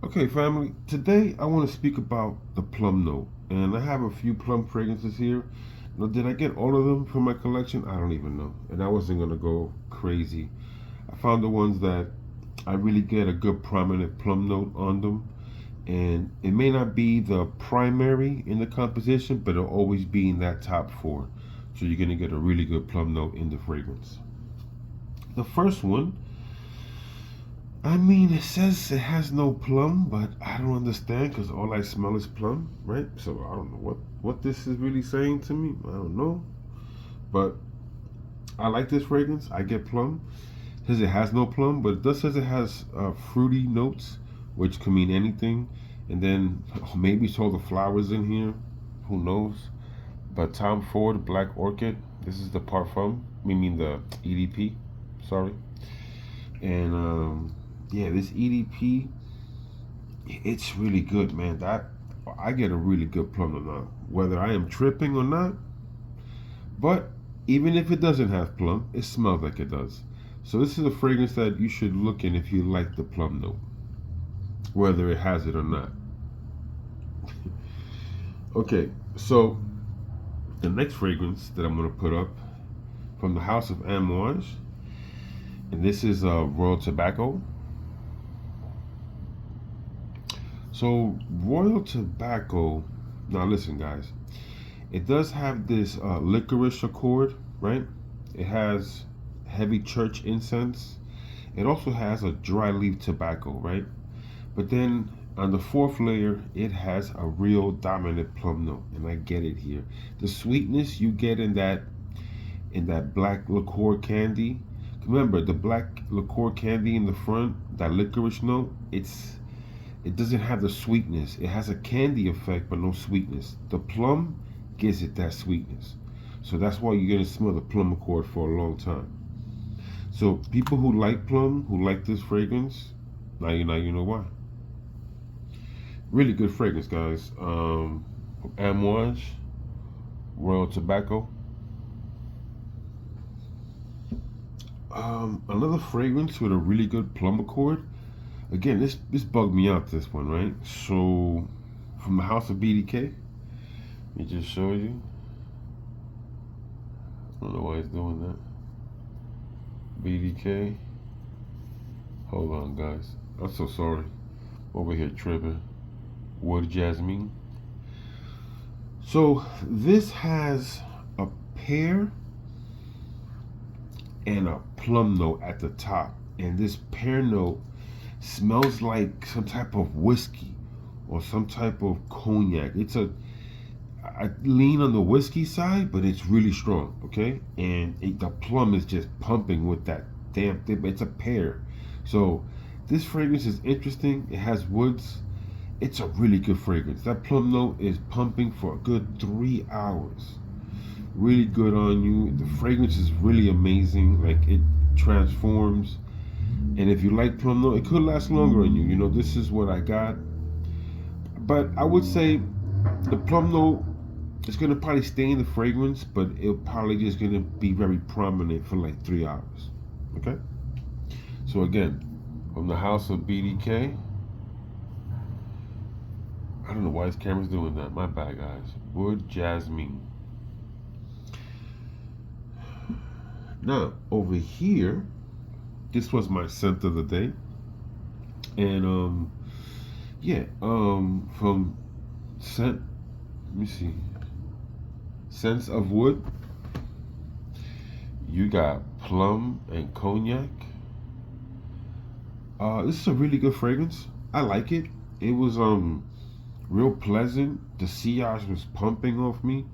Okay, family, today I want to speak about the Plum note. And I have a few Plum fragrances here. Now, did I get all of them from my collection? I don't even know. And I wasn't going to go crazy. I found the ones that I really get a good prominent Plum note on them. And it may not be the primary in the composition, but it'll always be in that top four. So you're going to get a really good Plum note in the fragrance. The first one, I mean, it says it has no plum, but I don't understand because all I smell is plum, right? So I don't know what this is really saying to me. I don't know, but I like this fragrance. I get plum. It says it has no plum, but it does says it has fruity notes, which can mean anything. And then maybe it's all the flowers in here. Who knows? But Tom Ford Black Orchid. This is the parfum. I mean the EDP. Sorry. And yeah, this EDP, it's really good, man. That I get a really good plum or not, whether I am tripping or not. But even if it doesn't have plum, it smells like it does. So this is a fragrance that you should look in if you like the plum note, whether it has it or not. Okay, so the next fragrance that I'm gonna put up from the House of Amouage, and this is Royal Tobacco. So Royal Tobacco, now listen guys, it does have this licorice accord, right? It has heavy church incense. It also has a dry leaf tobacco, right? But then on the fourth layer, it has a real dominant plum note, and I get it here. The sweetness you get in that black liqueur candy. Remember the black liqueur candy in the front, that licorice note. It doesn't have the sweetness. It has a candy effect, but no sweetness. The plum gives it that sweetness. So that's why you're gonna smell the plum accord for a long time. So people who like plum, who like this fragrance, now you know why. Really good fragrance, guys. Amouage, Royal Tobacco. Another fragrance with a really good plum accord. Again, this bugged me out. This one, right? So from the House of BDK, let me just show you. I don't know why it's doing that. BDK. Hold on, guys. I'm so sorry. Over here tripping. Wood Jasmine. So this has a pear and a plum note at the top, and this pear note smells like some type of whiskey or some type of cognac. I lean on the whiskey side, but it's really strong, okay? And the plum is just pumping with that damn thing. It's a pear. So this fragrance is interesting. It has woods. It's a really good fragrance. That plum note is pumping for a good 3 hours. Really good on you. The fragrance is really amazing. Like it transforms. And if you like plum note, it could last longer on you. You know, this is what I got. But I would say the plum note is gonna probably stay in the fragrance, but it'll probably just gonna be very prominent for like 3 hours. Okay. So again, from the House of BDK. I don't know why this camera's doing that. My bad, guys. Wood Jasmine. Now over here, this was my scent of the day, and yeah, from scent. Let me see. Scents of wood. You got plum and cognac. This is a really good fragrance. I like it. It was real pleasant. The sillage was pumping off me.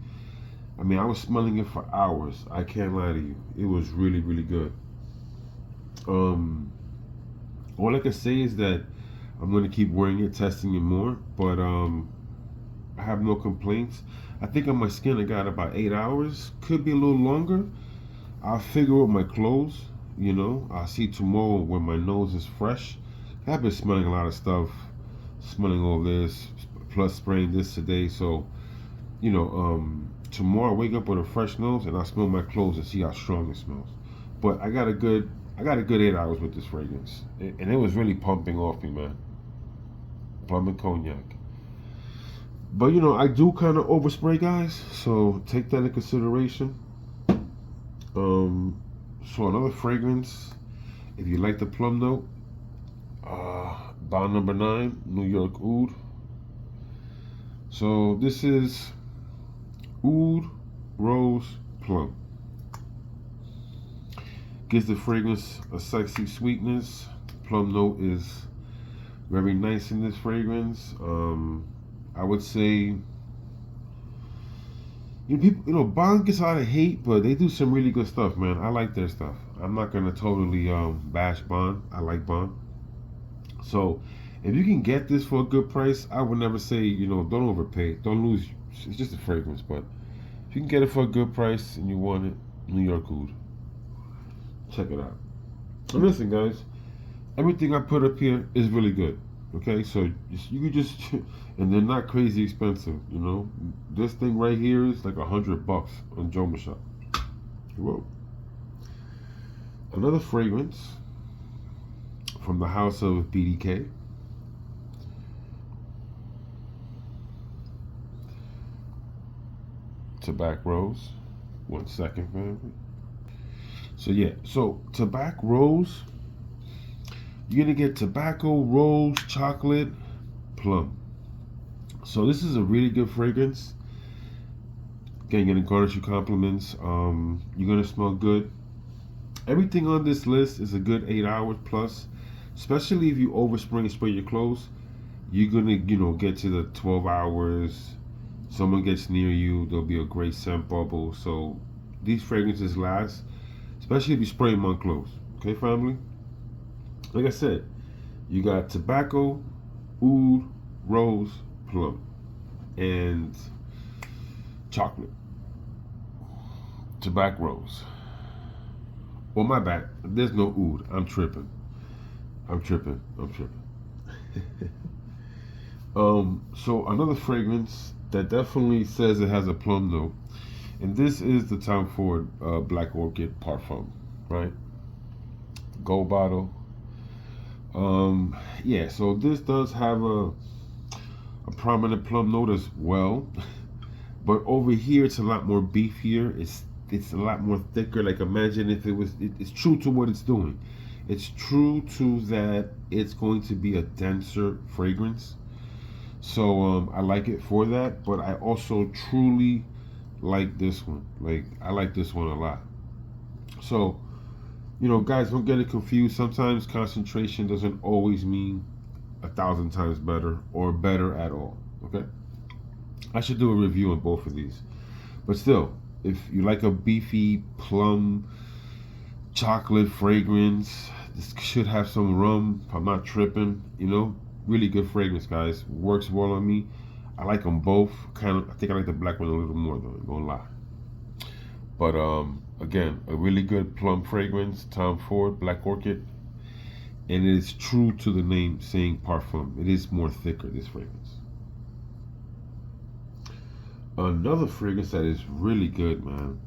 I mean, I was smelling it for hours. I can't lie to you. It was really, really good. All I can say is that I'm gonna keep wearing it, testing it more, but I have no complaints. I think on my skin I got about 8 hours. Could be a little longer. I'll figure out my clothes. You know, I'll see tomorrow when my nose is fresh. I've been smelling a lot of stuff, smelling all this, plus spraying this today. So, you know, tomorrow I wake up with a fresh nose and I smell my clothes and see how strong it smells. But I got a good 8 hours with this fragrance, and it was really pumping off me, man. Plum and cognac. But you know, I do kind of overspray, guys, so take that into consideration. So another fragrance, if you like the plum note, bond number 9, New York Oud. So this is Oud Rose Plum. Gives the fragrance a sexy sweetness. Plum note is very nice in this fragrance. I would say, people, Bond gets a lot of hate, but they do some really good stuff, man. I like their stuff. I'm not gonna totally bash Bond. I like Bond. So if you can get this for a good price, I would never say, don't overpay. Don't lose. It's just a fragrance, but if you can get it for a good price and you want it, New York Oud. Check it out. And listen, guys, everything I put up here is really good. Okay, so you could just, and they're not crazy expensive. This thing right here is like $100 on Joma Shop. Whoa. Another fragrance from the house of BDK. Tobacco Rose. 1 second, family. So yeah, Tobacco Rose. You're gonna get tobacco, rose, chocolate, plum. So this is a really good fragrance. Again, gonna garnish your compliments. You're gonna smell good. Everything on this list is a good 8 hours plus. Especially if you overspray and spray your clothes, you're gonna, get to the 12 hours. Someone gets near you, there'll be a great scent bubble. So these fragrances last, especially if you spray them on clothes. Okay, family? Like I said, you got tobacco, oud, rose, plum, and chocolate. Tobacco Rose. Well, my bad. There's no oud. I'm tripping. So another fragrance that definitely says it has a plum note, and this is the Tom Ford Black Orchid Parfum, right? Gold bottle. Yeah, so this does have a prominent plum note as well, but over here it's a lot more beefier. It's a lot more thicker. Like, imagine if it's true to what it's doing. It's true to that. It's going to be a denser fragrance. So I like it for that, but I also truly like this one. Like, I like this one a lot. So, guys, don't get it confused. Sometimes concentration doesn't always mean 1,000 times better or better at all. Okay, I should do a review on both of these. But still, if you like a beefy plum chocolate fragrance, this should have some rum, if I'm not tripping. Really good fragrance, guys. Works well on me. I like them both. I think I like the black one a little more, though, I'm gonna lie. But again, a really good plum fragrance, Tom Ford Black Orchid, and it is true to the name saying parfum. It is more thicker, this fragrance. Another fragrance that is really good, man,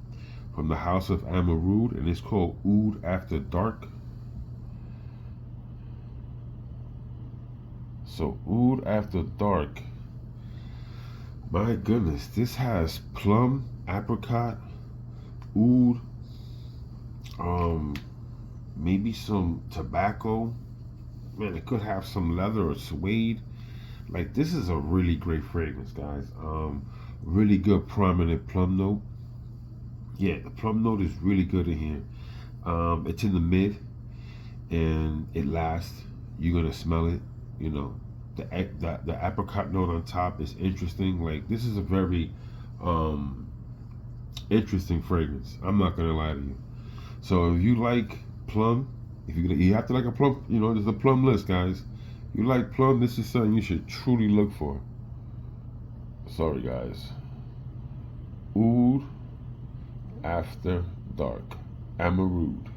from the house of Amarud, and it's called Oud After Dark. So Oud After Dark, my goodness, this has plum, apricot, oud, maybe some tobacco. Man, it could have some leather or suede. Like, this is a really great fragrance, guys. Really good prominent plum note. Yeah, the plum note is really good in here. It's in the mid, and it lasts. You're gonna smell it. The apricot note on top is interesting. Like, this is a very interesting fragrance. I'm not gonna lie to you. So if you like plum, you have to like a plum. There's a plum list, guys. You like plum, this is something you should truly look for. Sorry, guys. Oud After Dark, Amarud.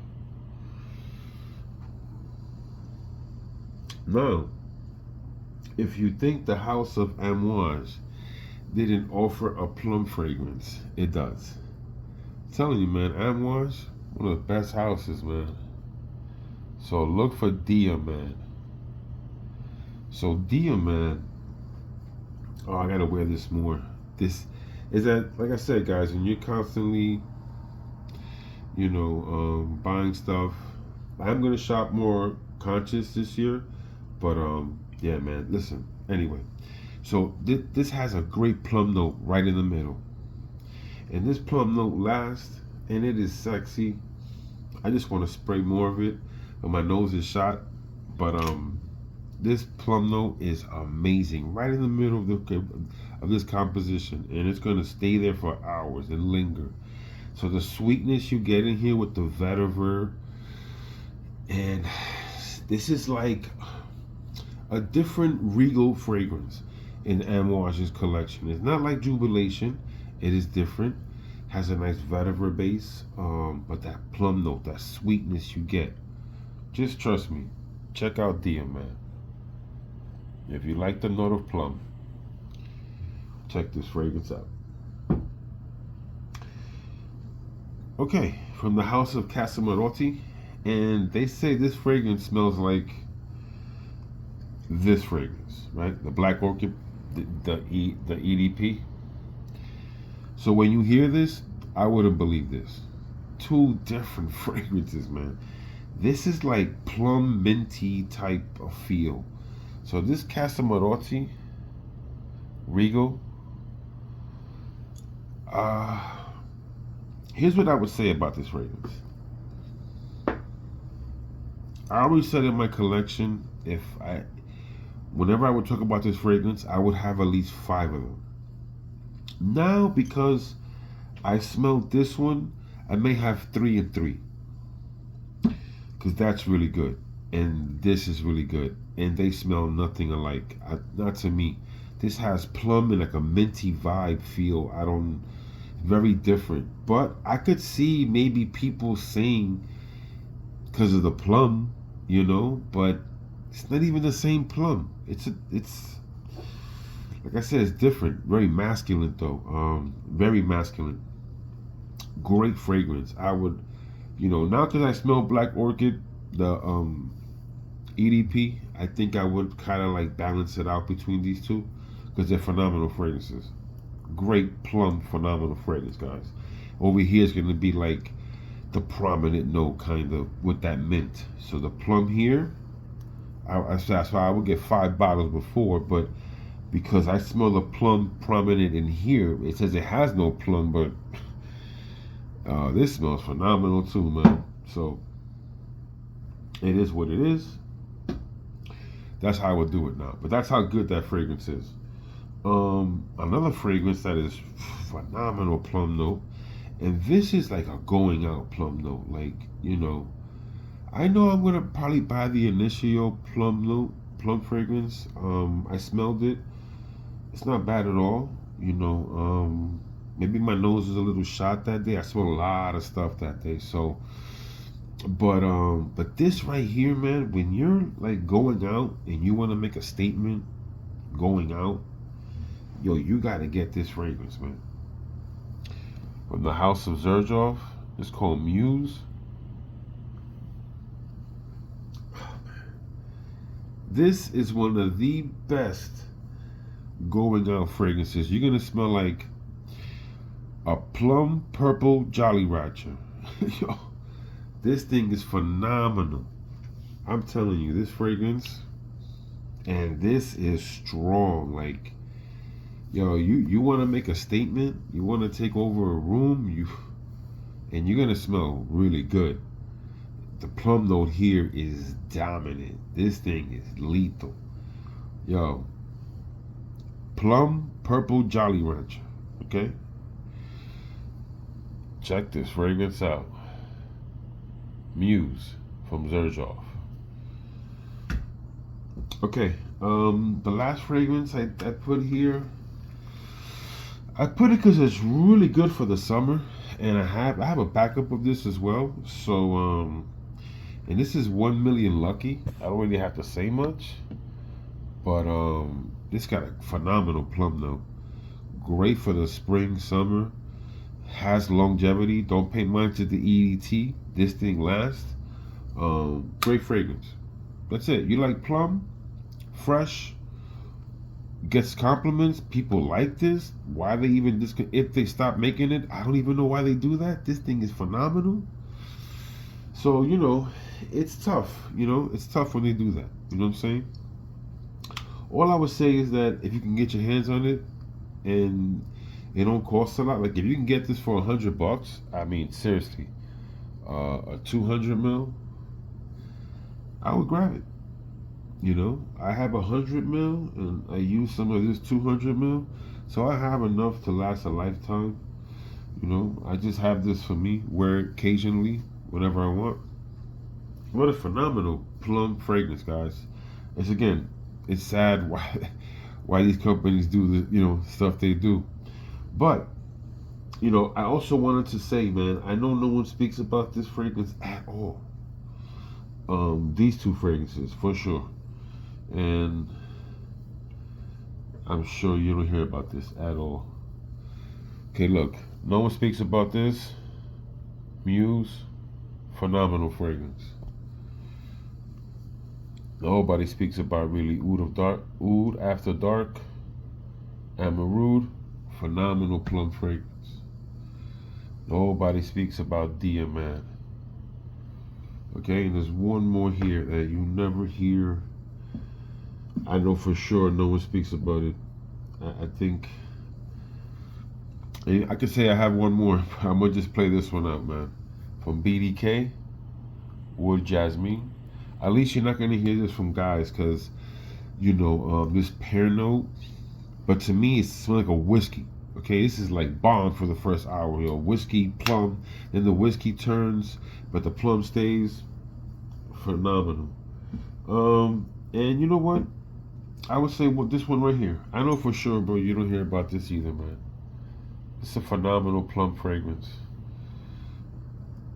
Now, if you think the house of Amouage didn't offer a plum fragrance, it does. I'm telling you, man, Amouage, one of the best houses, man. So look for Dia, man. So Dia, man, oh, I gotta wear this more. This is that, like I said, guys, when you're constantly, buying stuff. I'm gonna shop more conscious this year, but yeah, man. Listen, anyway, so this has a great plum note right in the middle, and this plum note lasts, and it is sexy. I just want to spray more of it, but my nose is shot. But this plum note is amazing, right in the middle of this composition, and it's gonna stay there for hours and linger. So the sweetness you get in here with the vetiver, and this is like a different regal fragrance in Amouage's collection. It's not like Jubilation. It is different. Has a nice vetiver base, but that plum note, that sweetness you get. Just trust me. Check out Dia, man. If you like the note of plum, check this fragrance out. Okay, from the house of Casamarotti, and they say this fragrance smells like this fragrance, right? The Black Orchid, the EDP. So when you hear this, I wouldn't believe this. Two different fragrances, man. This is like plum minty type of feel. So this Casamarotti Regal, here's what I would say about this fragrance. I always said in my collection, whenever I would talk about this fragrance, I would have at least 5 of them. Now, because I smelled this one, I may have 3 and 3. Because that's really good. And this is really good. And they smell nothing alike. Not to me. This has plum and like a minty vibe feel. Very different. But I could see maybe people saying because of the plum, but it's not even the same plum. It's like I said, it's different. Very masculine though. Very masculine. Great fragrance. I would, now because I smell Black Orchid, the EDP, I think I would kind of like balance it out between these two because they're phenomenal fragrances. Great plum, phenomenal fragrance, guys. Over here is going to be like the prominent note kind of with that mint. So the plum here, that's why I would get 5 bottles before, but because I smell the plum prominent in here, it says it has no plum, but this smells phenomenal too, man. So it is what it is. That's how I would do it now. But that's how good that fragrance is. Another fragrance that is phenomenal plum note, and this is like a going out plum note. Like, I know I'm gonna probably buy the Initio plum fragrance. I smelled it. It's not bad at all. Maybe my nose is a little shot that day. I smelled a lot of stuff that day. So, but this right here, man, when you're like going out and you want to make a statement, going out, you gotta get this fragrance, man. From the house of Xerjoff, it's called Muse. This is one of the best going out fragrances. You're gonna smell like a plum purple Jolly Rancher. Yo, this thing is phenomenal. I'm telling you, this fragrance, and this is strong. Like, you want to make a statement, you want to take over a room, and you're gonna smell really good. The plum note here is dominant. This thing is lethal. Plum purple Jolly Rancher. Okay, check this fragrance out. Muse from Xerjoff. Okay, the last fragrance I put here, I put it because it's really good for the summer, and I have a backup of this as well. So and this is 1 Million Lucky. I don't really have to say much, but this got a phenomenal plum note. Great for the spring, summer. Has longevity. Don't pay mind to the EDT. This thing lasts. Great fragrance. That's it. You like plum? fresh, gets compliments. People like this. Why they even if they stop making it, I don't even know why they do that. This thing is phenomenal. So it's tough. It's tough when they do that. You know what I'm saying? All I would say is that if you can get your hands on it and it don't cost a lot, like if you can get this for $100, I mean seriously, a 200 mil, I would grab it. I have 100 mil and I use some of this 200 mil, so I have enough to last a lifetime. I just have this for me, wear it occasionally, whenever I want. What a phenomenal Plum fragrance, guys. It's sad why these companies do the stuff they do. But I also wanted to say, man, I know no one speaks about this fragrance at all. These two fragrances for sure, and I'm sure you don't hear about this at all. Okay, look, no one speaks about this. Muse, phenomenal fragrance. Nobody speaks about really Oud After Dark, Amarud, phenomenal Plum fragrance. Nobody speaks about Diamant. Okay, and there's one more here that you never hear. I know for sure no one speaks about it. I think I could say I have one more. I'm gonna just play this one out, man. From BDK, Wood Jasmine. At least you're not gonna hear this from guys, cause this pear note. But to me, it smells like a whiskey. Okay, this is like bomb for the first hour. Whiskey, plum, then the whiskey turns, but the plum stays. Phenomenal. And you know what? I would say this one right here. I know for sure, bro, you don't hear about this either, man. It's a phenomenal plum fragrance.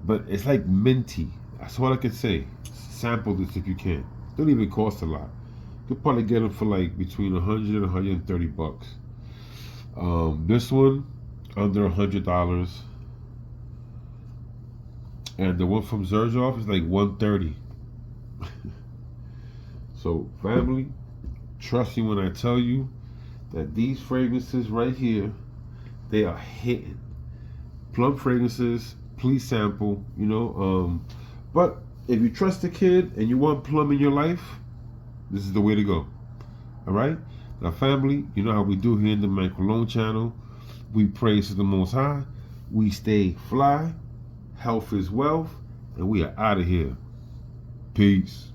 But it's like minty. That's all I can say. Sample this if you can. Don't even cost a lot. You could probably get them for like between 100 and 130 bucks. This one under $100, and the one from Xerjoff is like 130. So family, trust me when I tell you that these fragrances right here, they are hitting. Plum fragrances, please sample. But if you trust a kid and you want plum in your life, this is the way to go. All right. Now, family, you know how we do here in the Man Cologne channel. We praise to the Most High. We stay fly. Health is wealth. And we are out of here. Peace.